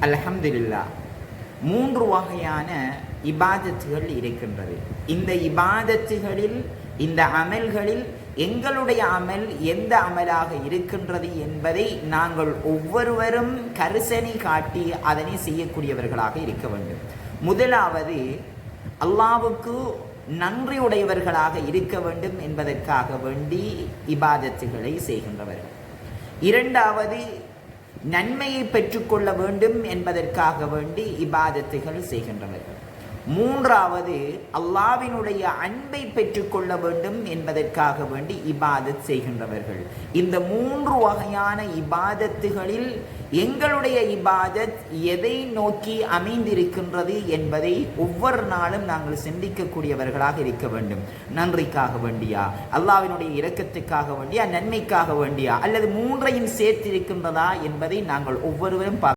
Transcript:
அல்ஹம்துலில்லாஹ், 3 வகையான இபாதத்துகள் இருக்கின்றது. இந்த இபாதத்துகளில், இந்த அமல்களில் எங்களுடைய அமல் எந்த அமலாக இருக்கின்றது என்பதை நாங்கள் ஒவ்வொருவரும் கரிசனை காட்டி அதனை செய்யக்கூடியவர்களாக இருக்க வேண்டும். முதலாவது, அல்லாஹ்வுக்கு நன்றியுடையவர்களாக இருக்க வேண்டும் என்பதற்காக வேண்டி இபாதத்துகளை செய்கின்றவர்கள். இரண்டாவது, நன்மையை பெற்றுக்கொள்ள வேண்டும் என்பதற்காக வேண்டி இபாதத்துகள் செய்கின்றவர்கள். மூன்றாவது, அல்லாஹ்வினுடைய அன்பை பெற்றுக்கொள்ள வேண்டும் என்பதற்காக வேண்டி இபாதத் செய்கின்றவர்கள். இந்த 3 வகையான இபாதத்துகளில் எங்களுடைய இபாதத் எதை நோக்கி அமைந்திருக்கின்றது என்பதை ஒவ்வொரு நாளும் நாங்கள் சிந்திக்கக்கூடியவர்களாக இருக்க வேண்டும். நன்றிக்காக வேண்டியா, அல்லாஹ்வினுடைய இரக்கத்துக்காக வேண்டியா, நன்மைக்காக வேண்டியா, அல்லது 3ஐயும் சேர்த்திருக்கின்றதா என்பதை நாங்கள் ஒவ்வொருவரும்